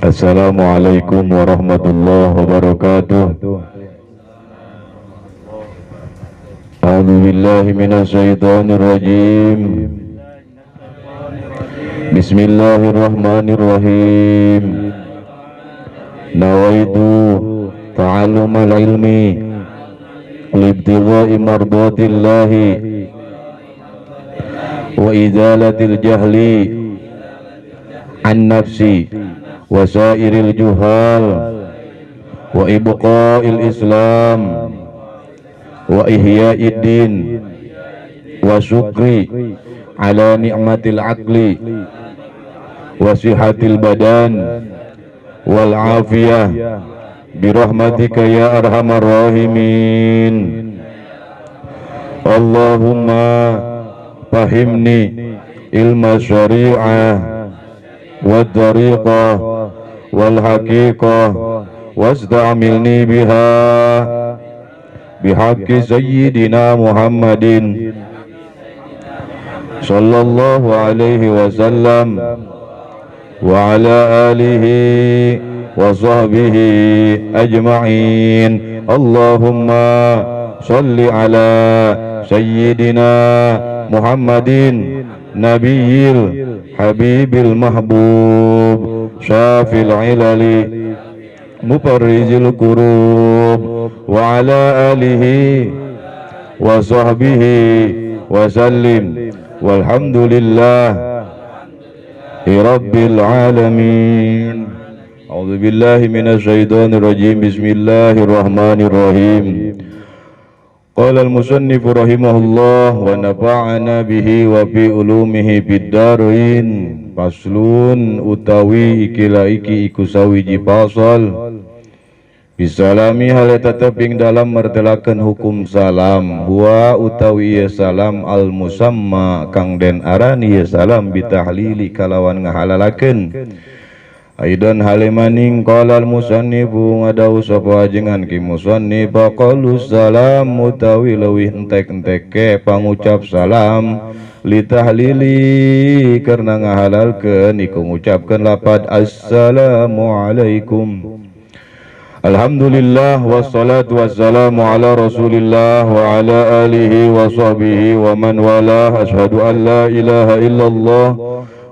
Assalamualaikum warahmatullahi wabarakatuh. A'udzu billahi minasy syaithanir rajim. Bismillahirrahmanirrahim. Nawaitu ta'allumal ilmi libtigha'i mardatillahi wa izalatil jahli an nafsi wa sairil juhal wa ibqa'il islam wa ihya'id din wa syukri ala ni'matil aqli wa sihatil badan wal afiyah birahmatika ya arhamar rahimin. Allahumma fahimni ilma syari'ah wa tariqah wal haqiqah wasta'milni biha bihaqqi sayyidina Muhammadin sallallahu alaihi wasallam wa ala alihi wa sahbihi ajma'in. Allahumma salli ala sayyidina Muhammadin nabiyil habibil mahbub syafil ilali mufarrijil kurub wa ala alihi wa sahbihi wa sallim walhamdulillah rabbil alamin. A'udzu billahi minasy syaithanir rajim. Bismillahirrahmanirrahim. Qala al-musannif rahimahullah wa nafa'ana bihi wa bi ulumihi fid dharain. Faslun utawi iki iku sawiji pasal bisalami hal teteping dalam mertelakeun hukum salam. Huwa utawi ya salam al musamma kang den arani ya salam bitahlili kalawan ngahalalakeun. Aidan halimaning qala al musannifu ngadawu sapa ajengan ki musannif qalu salam utawi leuwih entek-enteke pangucap salam litahlili karena ngahalalkeun iku ngucapkeun lapad assalamu alaikum. Alhamdulillah wassalatu wassalamu ala rasulillah wa ala alihi wa sahbihi wa man walah. Ashhadu an la ilaha illallah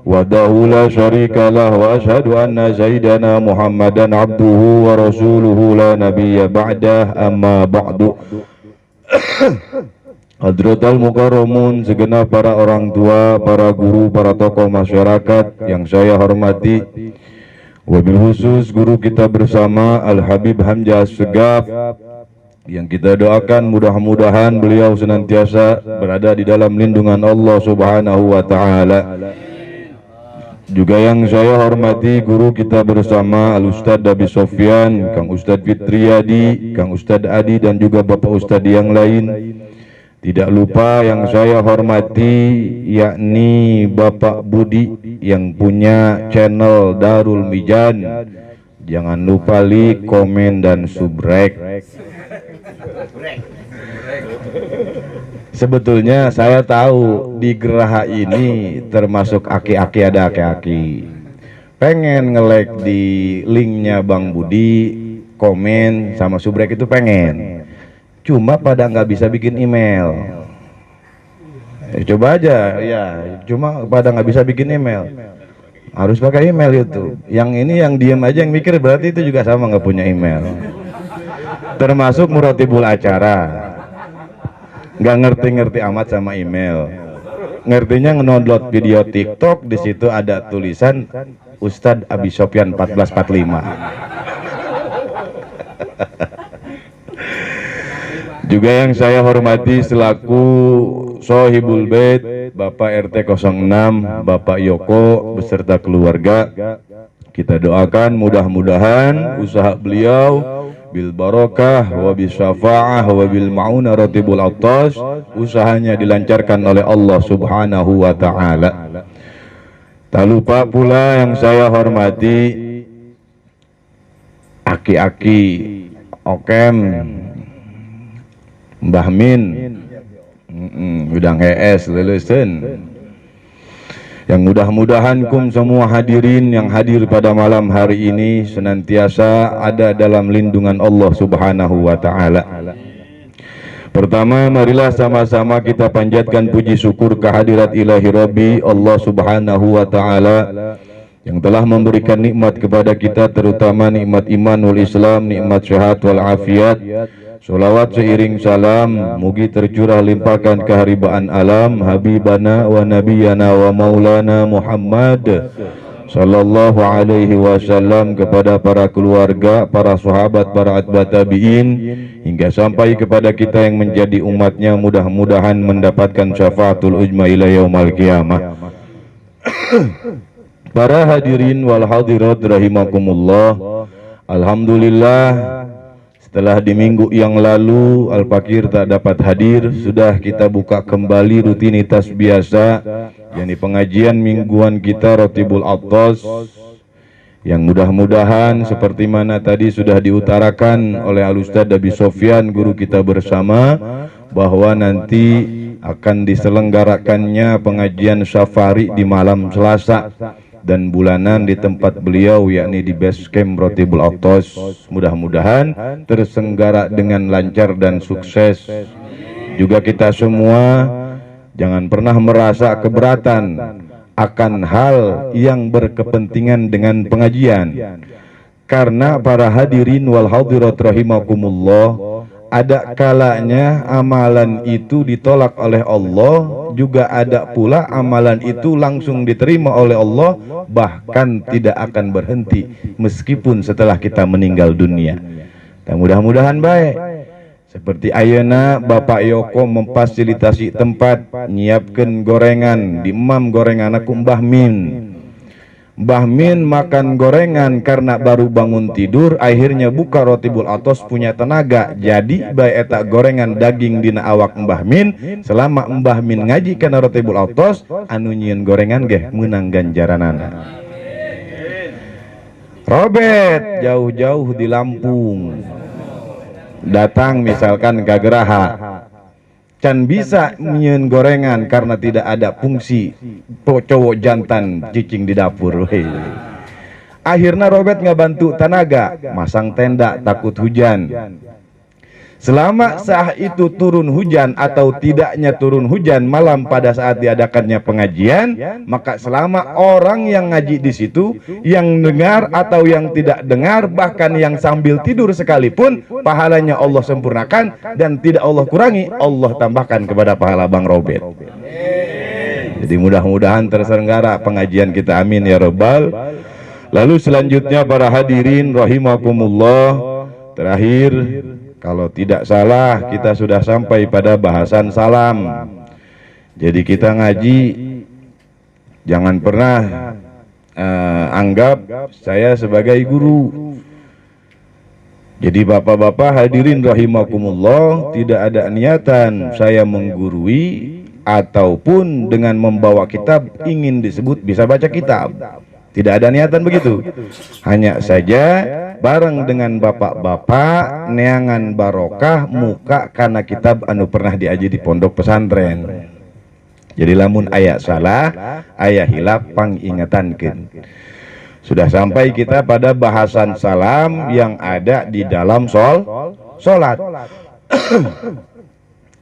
wahdahu la syarika lah wa ashhadu anna sayyidana Muhammadan abduhu wa rasuluhu la nabiyya ba'dah. Amma ba'du. Hadratal mukarramun, segenap para orang tua, para guru, para tokoh masyarakat yang saya hormati, wabil khusus guru kita bersama Al-Habib Hamzah Segaf yang kita doakan mudah-mudahan beliau senantiasa berada di dalam lindungan Allah Subhanahu wa taala. Juga yang saya hormati guru kita bersama Al-Ustadz Abi Sofyan, Kang Ustadz Fitriyadi, Kang Ustadz Adi dan juga Bapak Ustadz yang lain. Tidak lupa yang saya hormati yakni Bapak Budi yang punya channel Darul Mijan. Jangan lupa like, komen dan subrek. Sebetulnya saya tahu di geraha ini termasuk aki-aki, ada aki-aki pengen nge-like di linknya Bang Budi, komen sama subrek itu pengen, cuma pada nggak bisa bikin email. Coba aja ya, cuma pada nggak bisa bikin email, harus pakai email itu. Yang ini yang diem aja yang mikir berarti itu juga sama nggak punya email. Termasuk muratibul acara, nggak ngerti-ngerti amat sama email. Ngertinya nge-download video TikTok, di situ ada tulisan Ustadz Abi Sofyan 1445. Juga yang saya hormati selaku Sohibul Bait Bapak RT 06 Bapak Yoko beserta keluarga, kita doakan mudah-mudahan usaha beliau bil barokah wa bis syafa'ah wa bil ma'una ratibul attas, usahanya dilancarkan oleh Allah Subhanahu wa taala. Tak lupa pula yang saya hormati aki-aki Okem, Mbah Min, udang HS lulusan. Yang mudah-mudahan kum semua hadirin yang hadir pada malam hari ini senantiasa ada dalam lindungan Allah Subhanahu wa taala. Pertama, marilah sama-sama kita panjatkan puji syukur kehadirat Ilahi Rabbi Allah Subhanahu wa taala yang telah memberikan nikmat kepada kita, terutama nikmat iman wal Islam, nikmat sehat wal afiat. Salawat seiring salam mugi tercurah limpahkan keharibaan alam habibana wa nabiyana wa maulana Muhammad sallallahu alaihi wasallam kepada para keluarga, para sahabat, para atba' tabi'in hingga sampai kepada kita yang menjadi umatnya, mudah-mudahan mendapatkan syafaatul ujma ila yaumal qiyamah. Para hadirin wal hadirat rahimakumullah, alhamdulillah setelah di minggu yang lalu Al-Fakir tak dapat hadir, sudah kita buka kembali rutinitas biasa, yakni pengajian mingguan kita Rotibul Attas, yang mudah-mudahan seperti mana tadi sudah diutarakan oleh Al-Ustaz Abi Sofyan, guru kita bersama, bahwa nanti akan diselenggarakannya pengajian safari di malam Selasa dan bulanan di tempat beliau, yakni di base camp Rotibul Attas. Mudah-mudahan terselenggara dengan lancar dan sukses. Juga kita semua jangan pernah merasa keberatan akan hal yang berkepentingan dengan pengajian, karena para hadirin wal hadirat rahimakumullah, ada kalanya amalan itu ditolak oleh Allah, juga ada pula amalan itu langsung diterima oleh Allah, bahkan tidak akan berhenti meskipun setelah kita meninggal dunia. Dan mudah-mudahan baik. Seperti ayeuna Bapak Yoko memfasilitasi tempat nyiapkan gorengan di Imam Gorengan aku Mbah Min. Mbah Min makan gorengan karena baru bangun tidur, akhirnya buka Rotibul Attas punya tenaga. Jadi bae eta gorengan daging dina awak Mbah Min, selama Mbah Min ngaji kana Rotibul Attas, anu nyieun gorengan geh meunang ganjaranana. Robert jauh-jauh di Lampung datang misalkan ke Geraha, can bisa nyieun gorengan karena tidak ada fungsi cowok jantan cicing di dapur. Akhirnya Robert ngabantu tenaga masang tenda takut hujan. Selama saat itu turun hujan atau tidaknya turun hujan malam pada saat diadakannya pengajian, maka selama orang yang ngaji di situ, yang dengar atau yang tidak dengar, bahkan yang sambil tidur sekalipun, pahalanya Allah sempurnakan dan tidak Allah kurangi, Allah tambahkan kepada pahala Bang Robert. Jadi mudah-mudahan terselenggara pengajian kita, amin ya rabbal. Lalu selanjutnya para hadirin rahimakumullah, terakhir kalau tidak salah kita sudah sampai pada bahasan salam. Jadi kita ngaji jangan pernah anggap saya sebagai guru. Jadi bapak-bapak hadirin rahimakumullah, tidak ada niatan saya menggurui ataupun dengan membawa kitab ingin disebut bisa baca kitab. Tidak ada niatan begitu. Hanya saja bareng dengan bapak-bapak neangan barokah muka karena kitab anu pernah diaji di pondok pesantren. Jadi lamun aya salah, aya hilaf pangingetankeun. Sudah sampai kita pada bahasan salam yang ada di dalam sholat.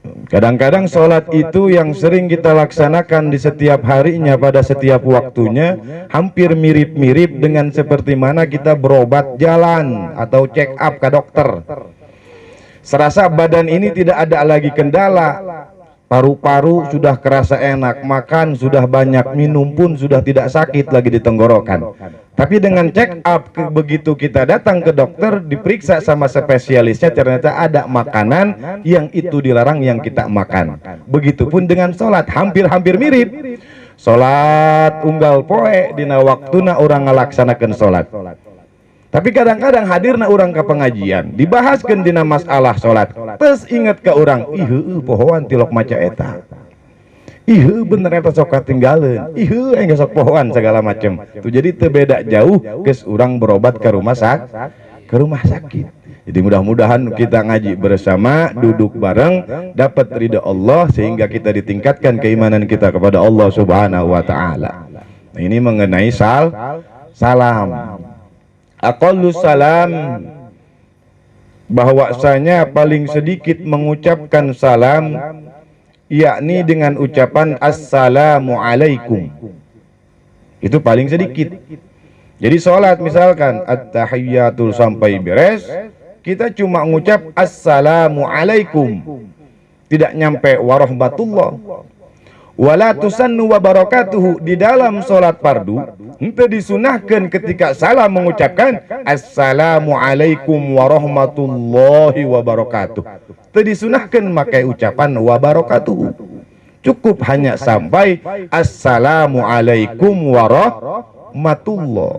Kadang-kadang sholat itu yang sering kita laksanakan di setiap harinya pada setiap waktunya hampir mirip-mirip dengan seperti mana kita berobat jalan atau check up ke dokter. Serasa badan ini tidak ada lagi kendala, paru-paru sudah kerasa enak, makan sudah banyak, minum pun sudah tidak sakit lagi di tenggorokan. Tapi dengan check up, begitu kita datang ke dokter, diperiksa sama spesialisnya, ternyata ada makanan yang itu dilarang yang kita makan. Begitupun dengan sholat, hampir-hampir mirip. Sholat unggal poe dina waktuna orang ngalaksanakan sholat. Tapi kadang-kadang hadirna orang ke pengajian, dibahaskan dina masalah sholat, terus ingat ke orang, pohoan tilok maca eta. Bener eta sok katinggalan. Enggak sok pohoan segala macam. Tuh jadi terbeda jauh kes orang berobat ke rumah sakit. Jadi mudah-mudahan kita ngaji bersama, duduk bareng, dapat ridha Allah sehingga kita ditingkatkan keimanan kita kepada Allah Subhanahu wa taala. Nah, ini mengenai salam. Aqallus salam, bahwasanya paling sedikit mengucapkan salam yakni dengan ucapan assalamu alaikum. Itu paling sedikit. Jadi sholat misalkan at-tahiyyatul sampai beres, kita cuma ngucap assalamu alaikum, tidak nyampe warahmatullah. Wala tusannu wa barakatuhu, di dalam sholat fardu ente disunahkan ketika salam mengucapkan assalamu alaikum warahmatullahi wabarakatuh. Itu disunahkan pakai ucapan wa barakatuhu. Cukup hanya sampai assalamu alaikum warahmatullah.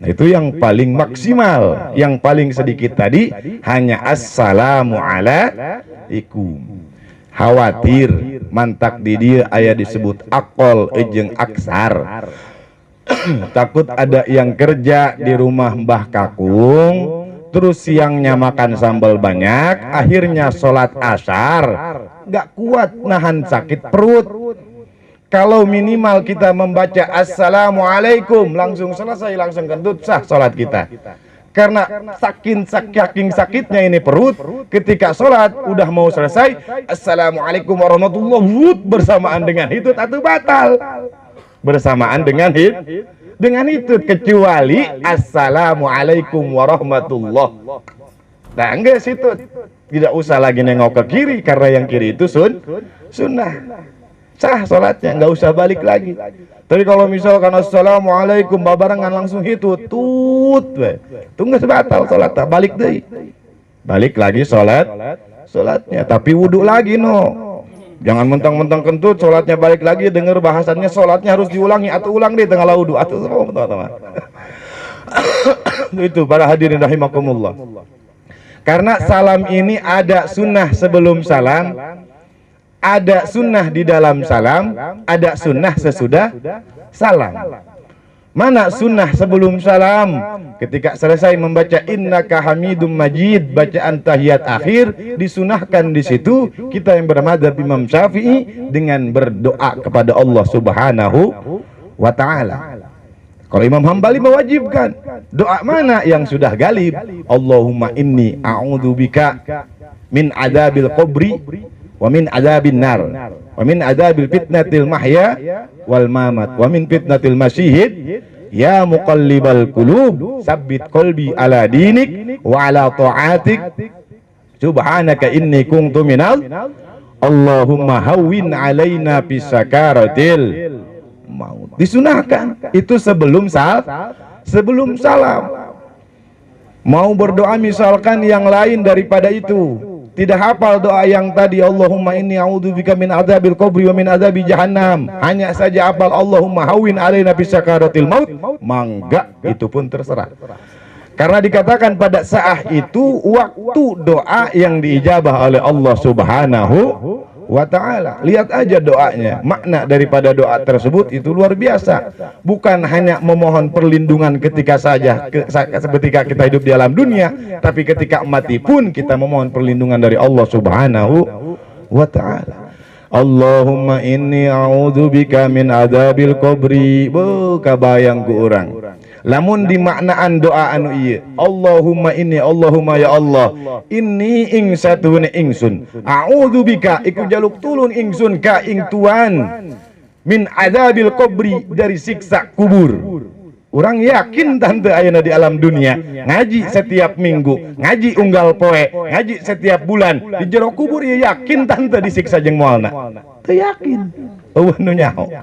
Nah, itu yang paling maksimal. Yang paling sedikit tadi hanya assalamu alaikum. Khawatir mantak di dia aya disebut akol ejeng aksar. Takut ada yang kerja di rumah Mbah Kakung, terus siangnya makan sambal banyak, akhirnya sholat asar gak kuat nahan sakit perut. Kalau minimal kita membaca assalamualaikum langsung selesai, langsung kentut, sah sholat kita. Karena saking sakitnya ini perut, ketika sholat udah mau selesai assalamualaikum warahmatullahi wabarakatuh, bersamaan dengan itu atau batal. Bersamaan dengan itu, kecuali assalamualaikum warahmatullahi. Nah, enggak situ tidak usah lagi nengok ke kiri, karena yang kiri itu sunnah. Sah sholatnya, nggak usah balik lagi. Tapi kalau misalkan assalamualaikum babarengan langsung itu nggak sebatal sholat, balik deh, balik lagi sholatnya. Tapi wudhu lagi jangan mentang-mentang kentut sholatnya balik lagi. Dengar bahasannya sholatnya harus diulangi atau ulang deh tengah wudhu atau teman-teman. Itu para hadirin rahimakumullah. Karena salam ini ada sunnah sebelum salam, ada sunnah di dalam salam, ada sunnah sesudah salam. Mana sunnah sebelum salam? Ketika selesai membaca innaka hamidum majid, bacaan tahiyat akhir, disunahkan di situ kita yang bermadzhab Imam Syafi'i dengan berdoa kepada Allah Subhanahu wa taala. Kalau Imam Hambali mewajibkan doa mana yang sudah galib? Allahumma inni a'udzubika min adzabil qabri wa min adzabin nar wa min adzabil fitnatil mahya wal mamat wa min fitnatil masyihid ya muqallibal qulub sabbit qalbi ala dinik wa ala ta'atik subhanaka inni kuntu minal Allahumma hawwin alaina bisakaratil maut. Disunahkan itu sebelum salam. Mau berdoa misalkan yang lain daripada itu, tidak hafal doa yang tadi Allahumma inni a'udzubika min adzabil qabri wa min adzabi jahannam, hanya saja hafal Allahumma hawwin alaina bisakaratil maut, mangga itu pun terserah. Karena dikatakan pada saat itu waktu doa yang diijabah oleh Allah Subhanahu wa ta'ala. Lihat aja doanya, makna daripada doa tersebut itu luar biasa. Bukan hanya memohon perlindungan ketika kita hidup di alam dunia, tapi ketika mati pun kita memohon perlindungan dari Allah Subhanahu wa ta'ala. Allahumma inni a'udzubika min adzabil qabri. Kabayang ku urang lamun dimaknaan doa anu ieu, Allahumma inni, Allahumma ya Allah, inni ing satune ingsun, a'udzubika iku jaluk tulun ingsun ka ing Tuhan, min adzabil qabri dari siksa kubur. Orang yakin tante ayeuna di alam dunia ngaji setiap minggu, ngaji unggal poe, ngaji setiap bulan, di jero kubur ya yakin tante disiksa jeung moalna. Teu yakin. Eueuh nu nyaho.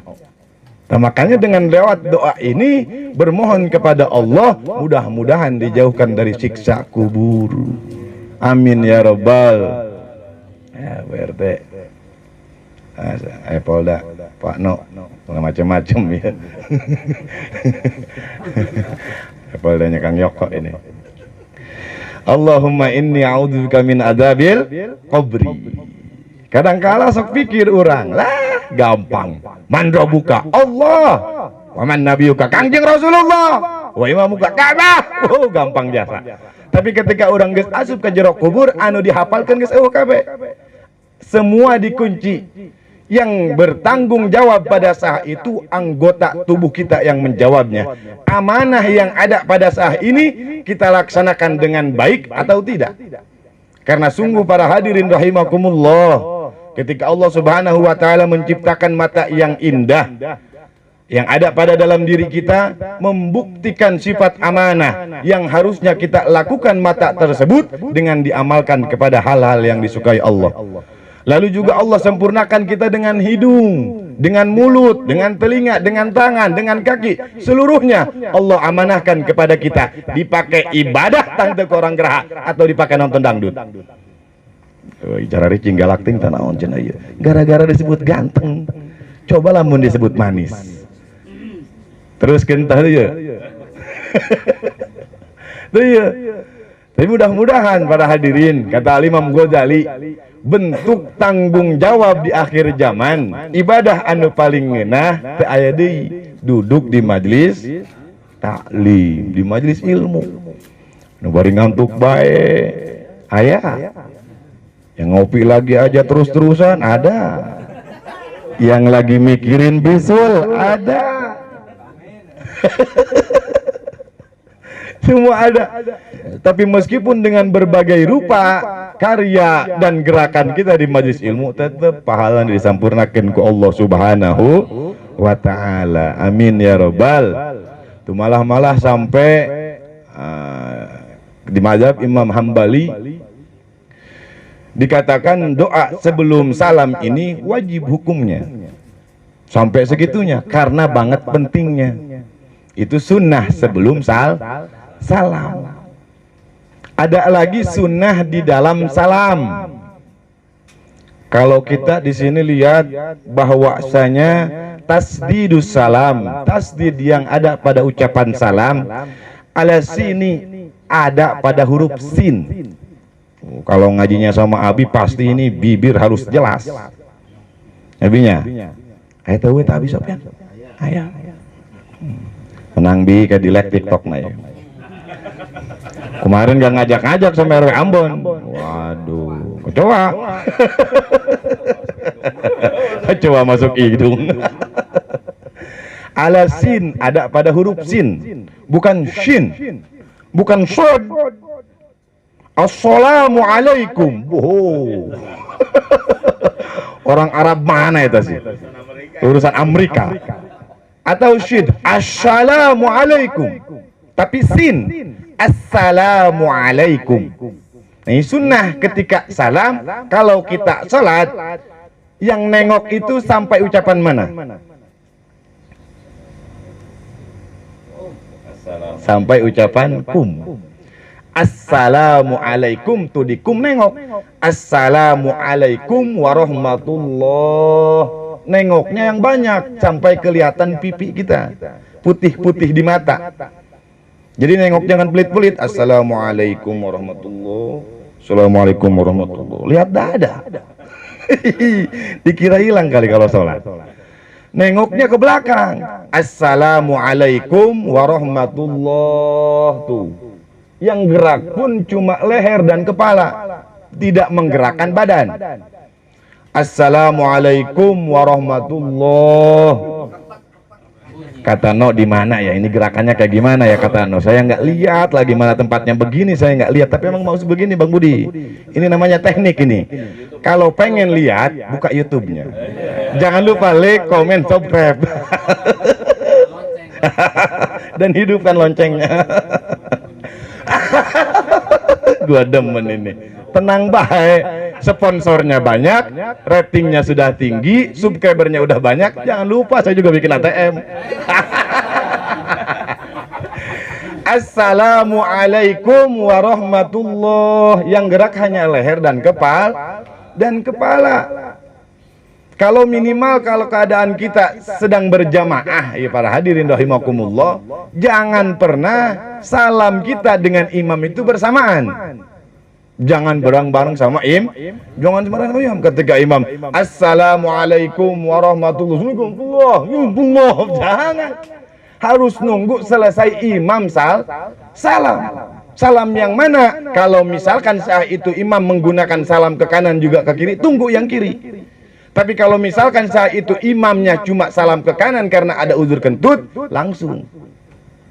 Nah, makanya dengan lewat doa ini bermohon kepada Allah mudah-mudahan dijauhkan dari siksa kubur. Amin ya rabbal. Ya BRT. Polda, Pak No, macam-macam ya. Poldanya Kang Yoko ini. Allahumma inni a'udzubika min adzabil qabri. Kadang-kala sok pikir orang, lah gampang. Mandro buka Allah, wa man nabiyuka Kangjeng Rasulullah, wa imamuka Ka'bah. Oh, gampang biasa. Tapi ketika orang geus asup ke jero kubur anu dihafalkeun geus eueuh kabeh. Semua dikunci. Yang bertanggung jawab pada saat itu anggota tubuh kita yang menjawabnya. Amanah yang ada pada saat ini kita laksanakan dengan baik atau tidak? Karena sungguh para hadirin rahimakumullah, ketika Allah Subhanahu wa taala menciptakan mata yang indah yang ada pada dalam diri kita, membuktikan sifat amanah yang harusnya kita lakukan mata tersebut dengan diamalkan kepada hal-hal yang disukai Allah. Lalu juga Allah sempurnakan kita dengan hidung, dengan mulut, dengan telinga, dengan tangan, dengan kaki. Seluruhnya Allah amanahkan kepada kita. Dipakai ibadah tangte ke orang gerah atau dipakai nonton dangdut. Cara ricing galakting tanah oncen aja. Gara-gara disebut ganteng, cobalah mun disebut manis. Terus kentah ya. Tuh ya. Tapi mudah-mudahan para hadirin, kata Imam Ghazali, bentuk tanggung jawab di akhir zaman, ibadah anu paling ngeunah teu aya deui, duduk di majelis taklim, di majelis ilmu. Nu bari ngantuk bae aya. Yang ngopi lagi aja terus-terusan ada. Yang lagi mikirin bisul ada. Semua ada. Tapi meskipun dengan berbagai rupa karya dan gerakan kita di majelis ilmu, tetap pahala disampurnakan ku Allah Subhanahu wa taala. Amin ya rabbal. Itu malah sampai di mazhab Imam Hambali dikatakan doa sebelum salam ini wajib hukumnya. Sampai segitunya karena banget pentingnya. Itu sunnah sebelum salam. Ada lagi sunnah di dalam salam. Kalau kita di sini lihat bahwasanya tasdidus salam, tasdid yang ada pada ucapan salam, ala sini ada pada huruf sin. Kalau ngajinya sama Abi pasti ini bibir harus jelas. Abinya, ayah tahu tak Abi Sofyan? Ayah. Menang bi ke dilek TikTok na ya. Kemarin gak ngajak-ngajak sama RW Ambon. Waduh, coba. Coba masuk hidung. Ala sin ada pada huruf sin, bukan shin, bukan shod. Assalamualaikum. Oh. Orang Arab mana itu sih? Urusan Amerika. Atau shin, assalamualaikum. Tapi sin, assalamualaikum. Ini sunnah ketika salam. Kalau kita salat, yang nengok itu sampai ucapan mana? Sampai ucapan kum. Assalamualaikum tuh di kum nengok. Assalamualaikum warahmatullah. Nengoknya yang banyak sampai kelihatan pipi kita putih-putih di mata. Jadi nengok jangan pelit-pelit. Assalamualaikum warahmatullah. Assalamualaikum warahmatullah. Lihat dada. Dikira hilang kali kalau sholat. Nengoknya ke belakang. Assalamualaikum warahmatullah tuh. Yang gerak pun cuma leher dan kepala, tidak menggerakkan badan. Assalamualaikum warahmatullah. Kata No, di mana ya ini gerakannya kayak gimana ya, kata No. Saya nggak lihat lagi mana tempatnya begini, saya nggak lihat. Tapi emang mau begini Bang Budi. Ini namanya teknik ini. Kalau pengen lihat, buka YouTube-nya. Jangan lupa like, komen, subscribe. Dan hidupkan loncengnya. Gua demen ini. Tenang baik, sponsornya banyak, ratingnya sudah tinggi, subscribernya udah banyak. Jangan lupa saya juga bikin ATM. Assalamualaikum warahmatullah. Yang gerak hanya leher dan kepala. Kalau minimal kalau keadaan kita sedang berjamaah, ya para hadirin rahimakumullah, jangan pernah salam kita dengan imam itu bersamaan. Jangan bareng-bareng sama jangan sembarangan sama imam. Ketika imam assalamualaikum warahmatullahi wabarakatuh, jangan. Harus nunggu selesai imam salam. Salam yang mana? Kalau misalkan saat itu imam menggunakan salam ke kanan juga ke kiri, tunggu yang kiri. Tapi kalau misalkan saat itu imamnya cuma salam ke kanan karena ada uzur kentut, langsung.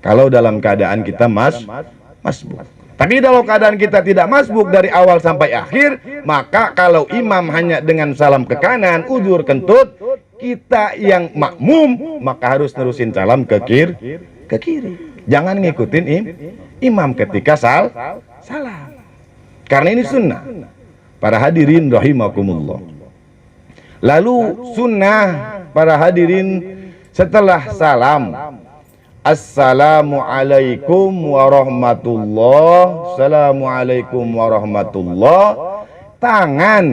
Kalau dalam keadaan kita masbuk. Tapi kalau keadaan kita tidak masbuk dari awal sampai akhir, maka kalau imam hanya dengan salam ke kanan, uzur kentut, kita yang makmum maka harus nerusin salam ke kiri. Jangan ngikutin imam ketika salam. Karena ini sunnah. Para hadirin rahimakumullah. Lalu sunnah para hadirin setelah salam, assalamualaikum warahmatullah, assalamualaikum warahmatullah. Tangan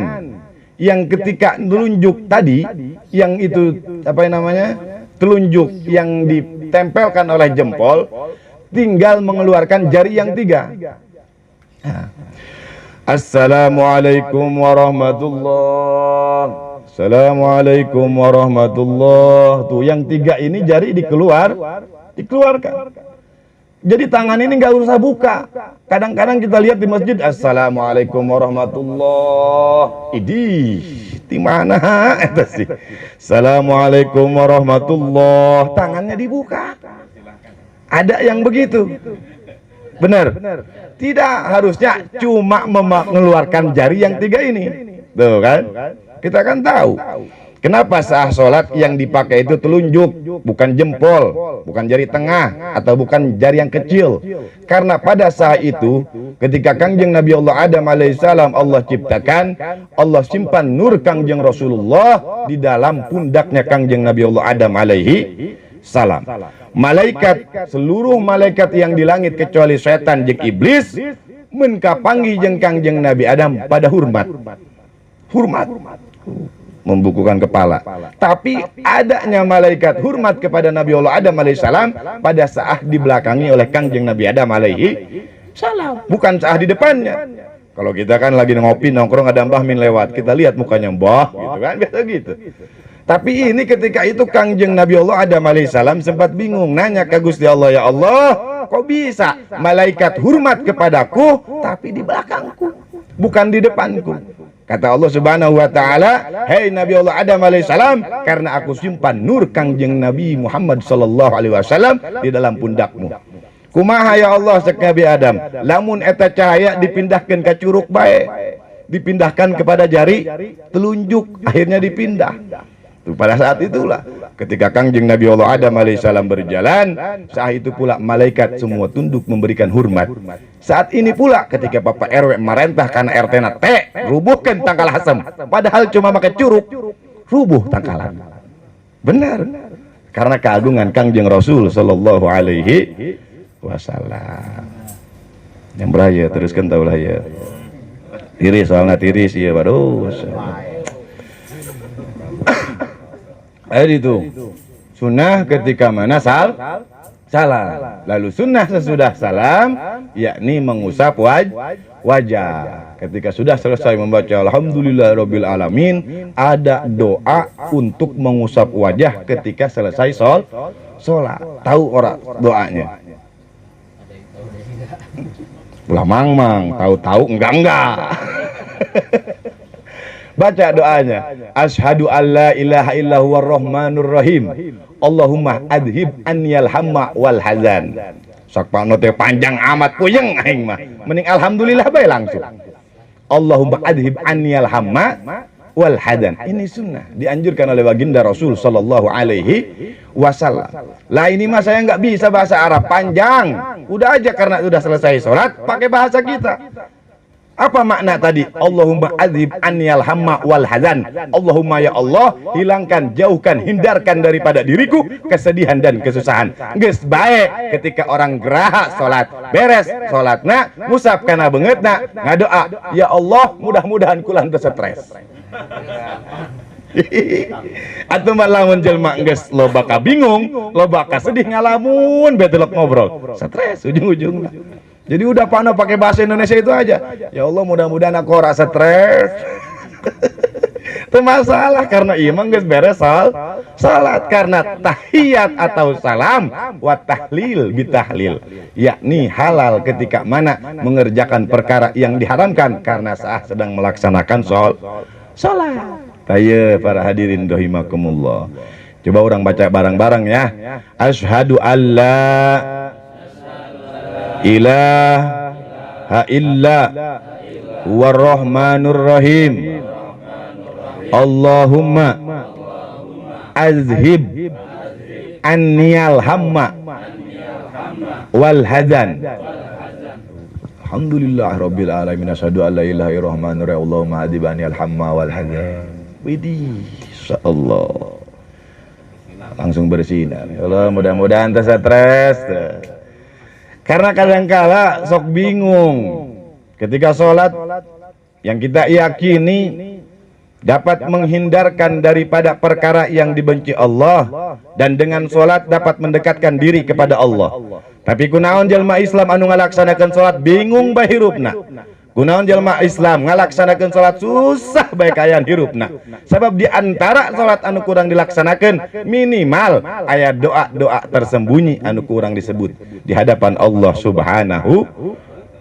yang ketika telunjuk tadi, yang itu apa namanya, telunjuk yang ditempelkan oleh jempol, tinggal mengeluarkan jari yang 3. Assalamualaikum warahmatullah, assalamualaikum warahmatullah. Tuh yang 3 ini jari dikeluarkan. Jadi tangan ini nggak usah buka. Kadang-kadang kita lihat di masjid, assalamualaikum warahmatullah. Idih, di mana itu sih? Assalamualaikum warahmatullah. Tangannya dibuka. Ada yang begitu. Benar. Tidak, harusnya cuma mengeluarkan jari yang 3 ini. Tuh kan? Kita kan tahu. Kenapa sah sholat yang dipakai itu telunjuk, bukan jempol, bukan jari tengah, atau bukan jari yang kecil? Karena pada saat itu, ketika Kangjeng Nabi Allah Adam alaihissalam Allah ciptakan, Allah simpan nur Kangjeng Rasulullah di dalam pundaknya Kangjeng Nabi Allah Adam alaihi salam. Malaikat, seluruh malaikat yang di langit kecuali setan jeung iblis menkapangi jeung Kangjeng Nabi Adam pada hormat. Membukukan kepala. Tapi adanya malaikat hormat kepada Nabi Allah Adam alaihissalam pada saat dibelakangi oleh Kangjeng Nabi Adam alaihi salam, bukan saat di depannya. Kalau kita kan lagi ngopi nongkrong ada Mbah Min lewat, kita lihat mukanya Mbah gitu kan, biasa gitu. Tapi ini ketika itu Kangjeng Nabi Allah Adam alaihissalam sempat bingung, nanya ke Gusti Allah, ya Allah, kok bisa malaikat hormat kepadaku tapi di belakangku, bukan di depanku? Kata Allah Subhanahu wa taala, "Hei Nabi Allah Adam alaihissalam, karena aku simpan nur Kangjeng Nabi Muhammad sallallahu alaihi wasallam di dalam pundakmu." Kumaha ya Allah cek Nabi Adam, lamun eta cahaya dipindahkan ke curug bae, dipindahkan kepada jari telunjuk, akhirnya dipindah. Pada saat itulah ketika Kangjeng Nabi Allah Adam alaihissalam berjalan, saat itu pula malaikat semua tunduk memberikan hormat. Saat ini pula ketika Bapak RW merentah karena RT-na rubuhkan tangkal asam, padahal cuma pakai curug, rubuh tangkalan. Benar, karena keagungan Kangjeng Rasul sallallahu alaihi wasallam. Yang beraya teruskan taulah ya. Tiris soalnya tiris ya baru. Itu sunnah ketika mana salam. Lalu sunnah sesudah salam, yakni mengusap wajah. Ketika sudah selesai membaca alhamdulillahirabbil alamin, ada doa untuk mengusap wajah ketika selesai sholat. Tahu orang doanya? Ulah mang, tahu enggak. Baca doanya. Asyhadu alla ilaha illallah rahmanur rahim. Allahumma adhib anniyal hamma wal hazan. Sak panote panjang amat puyeng aing mah. Mending alhamdulillah bae langsung. Allahumma adhib anniyal hamma wal hazan. Ini sunnah dianjurkan oleh baginda Rasul sallallahu alaihi wasallam. Lah ini mah saya nggak bisa bahasa Arab panjang. Udah aja karena udah selesai sholat pakai bahasa kita. Apa makna tadi? Allahumma adzib anniyal hamma wal hazan. Allahumma ya Allah, hilangkan, jauhkan, hindarkan daripada diriku kesedihan dan kesusahan. Geus bae ketika orang geraha salat, beres salatna, ngusap kana beungeutna, ngadoa, ya Allah, mudah-mudahan kula teu stres. Atuh mah lamun jelema geus loba ka bingung, loba ka sedih ngalamun betelok ngobrol, stres ujung-ujungna. Jadi udah pano pakai bahasa Indonesia itu aja. Ya Allah, mudah-mudahan aku ora stres. Itu masalah karena imam geus beres salat, karena tahiyat atau salam wa tahlil bitahlil, yakni halal ketika mana mengerjakan perkara yang diharamkan karena saat sedang melaksanakan salat. Tayo para hadirin rahimakumullah. Coba orang baca bareng-bareng ya. Asyhadu alla ilaha illa warrahmanur rahim. Allahumma azhib anniyal hamma wal hazan. Alhamdulillah rabbil alamin, asyhadu an la ilaha illallah Allahumma azhib anniyal hamma wal hazan. Widih, insyaallah langsung bersinar. Allah, mudah-mudahan tak stres. Karena kadang-kala sok bingung ketika sholat yang kita yakini dapat menghindarkan daripada perkara yang dibenci Allah, dan dengan sholat dapat mendekatkan diri kepada Allah. Tapi kunaon jalma Islam anu ngalaksanakeun sholat bingung bae hirupna. Kunaon jalma Islam ngalaksanakeun sholat susah bae kayan hirupna. Sebab di antara sholat anu kurang dilaksanakeun minimal aya doa-doa tersembunyi anu kurang disebut di hadapan Allah Subhanahu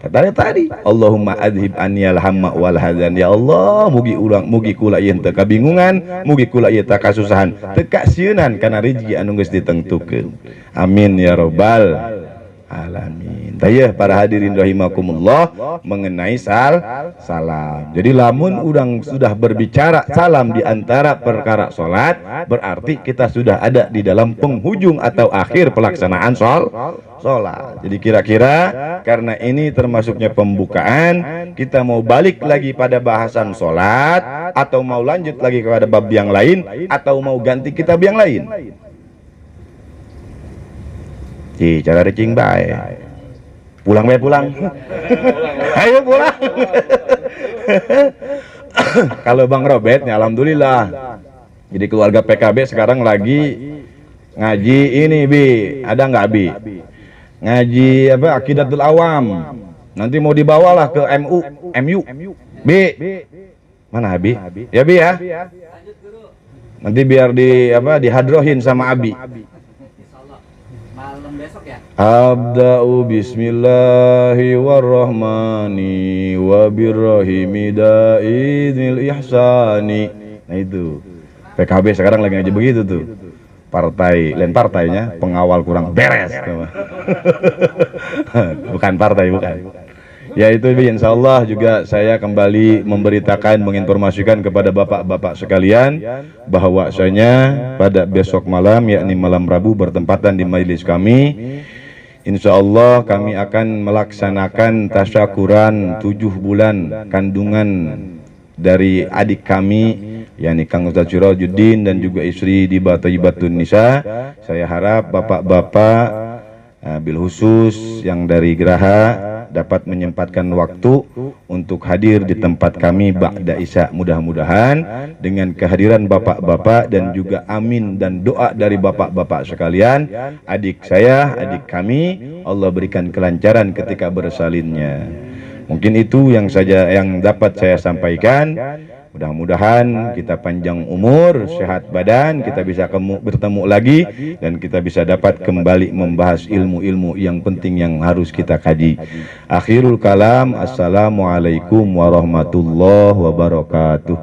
tadi. Allahumma adhib anniyal hamma wal hazan. Ya Allah, mugi kula ieu teu kabingungan, mugi kula ieu teu kasusahan, teu kasieun kana rezeki anu geus ditentukeun. Amin ya rabbal alamin. Tayeh para hadirin rahimakumullah mengenai salam. Jadi lamun urang sudah berbicara salam di antara perkara salat, berarti kita sudah ada di dalam penghujung atau akhir pelaksanaan salat. Jadi kira-kira karena ini termasuknya pembukaan, kita mau balik lagi pada bahasan salat atau mau lanjut lagi kepada bab yang lain atau mau ganti kitab yang lain? Cara recing bae. Pulang. Ayo pulang. Kalau Bang Robert ya alhamdulillah. Jadi keluarga PKB sekarang lagi ngaji ini Bi. Ada nggak Bi? Ngaji apa? Aqidatul Awam. Nanti mau dibawalah ke MU. Bi. Mana Abi? Ya Bi ya. Nanti biar dihadrohin sama Abi. Malam besok ya. Abda'u bismillahi warrahmani wabirrahimi da'idnil ihsani. Nah itu PKB sekarang lagi ngaji begitu tuh. Lain partainya pengawal kurang beres. Bukan partai, bukan. Ya itu insyaallah juga saya kembali memberitakan, menginformasikan kepada bapak-bapak sekalian bahwasanya pada besok malam, yakni malam Rabu bertempatan di majelis kami, insyaallah kami akan melaksanakan tasyakuran 7 bulan kandungan dari adik kami, yakni Kang Ustaz Sirajuddin dan juga istri di Batayyibatun Nisa. Saya harap bapak-bapak bil khusus yang dari Geraha dapat menyempatkan waktu untuk hadir di tempat kami ba'da isya. Mudah-mudahan dengan kehadiran bapak-bapak dan juga amin dan doa dari bapak-bapak sekalian, adik saya, adik kami, Allah berikan kelancaran ketika bersalinnya. Mungkin itu yang dapat saya sampaikan. Mudah-mudahan kita panjang umur, sehat badan, kita bisa bertemu lagi dan kita bisa dapat kembali membahas ilmu-ilmu yang penting yang harus kita kaji. Akhirul kalam, assalamualaikum warahmatullahi wabarakatuh.